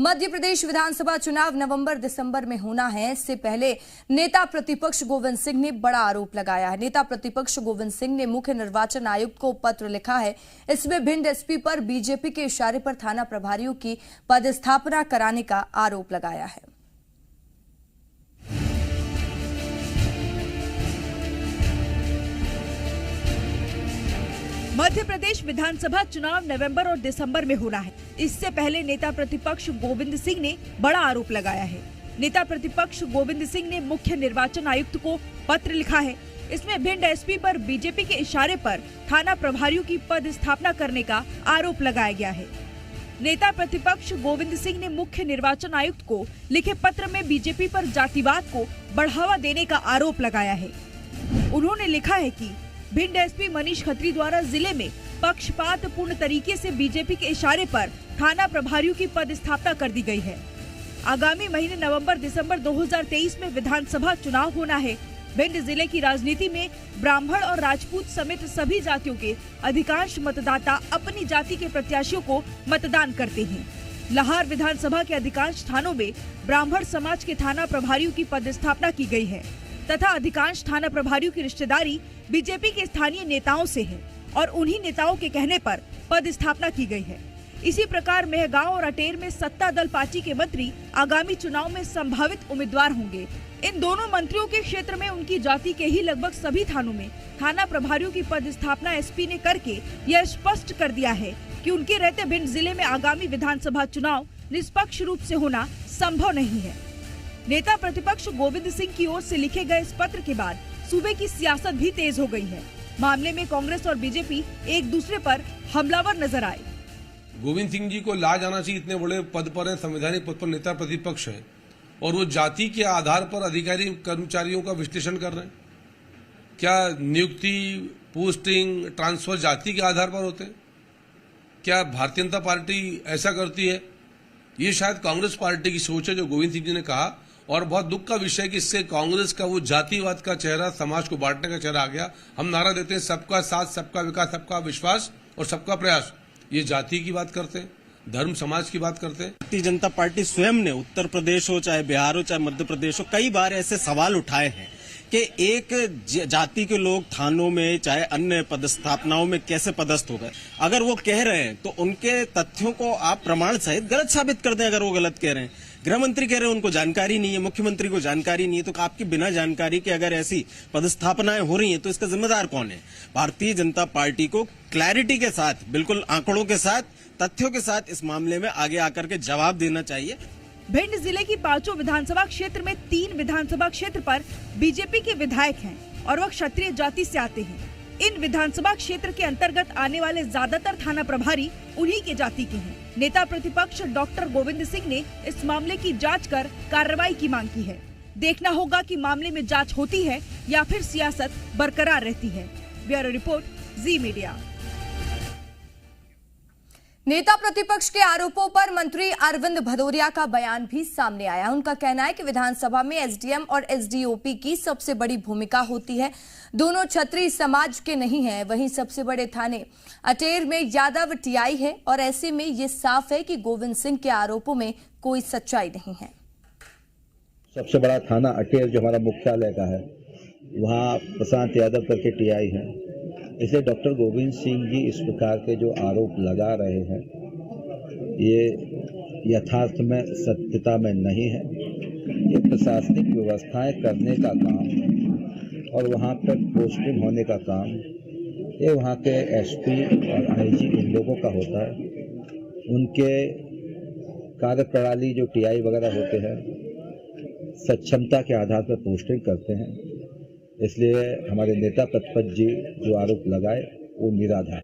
मध्य प्रदेश विधानसभा चुनाव नवंबर-दिसंबर में होना है। इससे पहले नेता प्रतिपक्ष गोविंद सिंह ने बड़ा आरोप लगाया है। नेता प्रतिपक्ष गोविंद सिंह ने मुख्य निर्वाचन आयुक्त को पत्र लिखा है। इसमें भिंड एसपी पर बीजेपी के इशारे पर थाना प्रभारियों की पदस्थापना कराने का आरोप लगाया है। मध्य प्रदेश विधानसभा चुनाव नवंबर और दिसंबर में होना है। इससे पहले नेता प्रतिपक्ष गोविंद सिंह ने बड़ा आरोप लगाया है। नेता प्रतिपक्ष गोविंद सिंह ने मुख्य निर्वाचन आयुक्त को पत्र लिखा है। इसमें भिंड एसपी पर बीजेपी के इशारे पर थाना प्रभारियों की पदस्थापना करने का आरोप लगाया गया है। नेता प्रतिपक्ष गोविंद सिंह ने मुख्य निर्वाचन आयुक्त को लिखे पत्र में बीजेपी पर जातिवाद को बढ़ावा देने का आरोप लगाया है। उन्होंने लिखा है कि भिंड एसपी मनीष खत्री द्वारा जिले में पक्षपातपूर्ण तरीके से बीजेपी के इशारे पर थाना प्रभारियों की पदस्थापना कर दी गई है। आगामी महीने नवंबर-दिसंबर 2023 में विधानसभा चुनाव होना है। भिंड जिले की राजनीति में ब्राह्मण और राजपूत समेत सभी जातियों के अधिकांश मतदाता अपनी जाति के प्रत्याशियों को मतदान करते हैं। लाहार विधानसभा के अधिकांश थानों में ब्राह्मण समाज के थाना प्रभारियों की पदस्थापना की गई है तथा अधिकांश थाना प्रभारियों की रिश्तेदारी बीजेपी के स्थानीय नेताओं से है और उन्हीं नेताओं के कहने पर पदस्थापना की गई है। इसी प्रकार मेहगांव और अटेर में सत्ता दल पार्टी के मंत्री आगामी चुनाव में संभावित उम्मीदवार होंगे। इन दोनों मंत्रियों के क्षेत्र में उनकी जाति के ही लगभग सभी थानों में थाना प्रभारियों की पदस्थापना एसपी ने करके यह स्पष्ट कर दिया है कि उनके रहते भिंड जिले में आगामी विधानसभा चुनाव निष्पक्ष रूप से होना संभव नहीं है। नेता प्रतिपक्ष गोविंद सिंह की ओर से लिखे गए इस पत्र के बाद सूबे की सियासत भी तेज हो गई है। मामले में कांग्रेस और बीजेपी एक दूसरे पर हमलावर नजर आए। गोविंद सिंह जी को ला जाना चाहिए, इतने बड़े पद पर है, संवैधानिक पद पर नेता प्रतिपक्ष है और वो जाति के आधार पर अधिकारी कर्मचारियों का विश्लेषण कर रहे हैं। क्या नियुक्ति, पोस्टिंग, ट्रांसफर जाति के आधार पर होते हैं? क्या भारतीय जनता पार्टी ऐसा करती है? ये शायद कांग्रेस पार्टी की सोच है, जो गोविंद सिंह जी ने कहा। और बहुत दुख का विषय है कि इससे कांग्रेस का वो जातिवाद का चेहरा, समाज को बांटने का चेहरा आ गया। हम नारा देते हैं सबका साथ, सबका विकास, सबका विश्वास और सबका प्रयास। ये जाति की बात करते हैं, धर्म समाज की बात करते हैं। भारतीय जनता पार्टी स्वयं ने उत्तर प्रदेश हो, चाहे बिहार हो, चाहे मध्य प्रदेश हो, कई बार ऐसे सवाल उठाए हैं कि एक जाति के लोग थानों में चाहे अन्य पदस्थापनाओं में कैसे पदस्थ हो गए। अगर वो कह रहे हैं तो उनके तथ्यों को आप प्रमाण सहित गलत साबित कर दें। अगर वो गलत कह रहे हैं, गृह मंत्री कह रहे हैं उनको जानकारी नहीं है, मुख्यमंत्री को जानकारी नहीं है, तो आपकी बिना जानकारी के अगर ऐसी पदस्थापनाएं हो रही हैं तो इसका जिम्मेदार कौन है? भारतीय जनता पार्टी को क्लैरिटी के साथ, बिल्कुल आंकड़ों के साथ, तथ्यों के साथ इस मामले में आगे आकर के जवाब देना चाहिए। भिंड जिले की 5 विधानसभा क्षेत्र में 3 विधानसभा क्षेत्र पर बीजेपी के विधायक हैं और वह क्षत्रिय जाति से आते हैं। इन विधानसभा क्षेत्र के अंतर्गत आने वाले ज्यादातर थाना प्रभारी उन्हीं के जाति के हैं। नेता प्रतिपक्ष डॉक्टर गोविंद सिंह ने इस मामले की जांच कर कार्रवाई की मांग की है। देखना होगा कि मामले में जांच होती है या फिर सियासत बरकरार रहती है। ब्यूरो रिपोर्ट, जी मीडिया। नेता प्रतिपक्ष के आरोपों पर मंत्री अरविंद भदौरिया का बयान भी सामने आया। उनका कहना है कि विधानसभा में एसडीएम और एसडीओपी की सबसे बड़ी भूमिका होती है। दोनों क्षत्रिय समाज के नहीं हैं। वहीं सबसे बड़े थाने अटेर में यादव टीआई है और ऐसे में ये साफ है कि गोविंद सिंह के आरोपों में कोई सच्चाई नहीं है। सबसे बड़ा थाना अटेर जो हमारा मुख्यालय का है, वहाँ प्रशांत यादव करके टीआई है। इसलिए डॉक्टर गोविंद सिंह जी इस प्रकार के जो आरोप लगा रहे हैं, ये यथार्थ में, सत्यता में नहीं है। ये प्रशासनिक व्यवस्थाएं करने का काम और वहाँ पर पोस्टिंग होने का काम ये वहाँ के एसपी और आईजी इन लोगों का होता है। उनके कार्यप्रणाली जो टीआई वगैरह होते हैं, सक्षमता के आधार पर पोस्टिंग करते हैं। इसलिए हमारे नेता प्रतिपक्ष जी जो आरोप लगाए वो निराधार।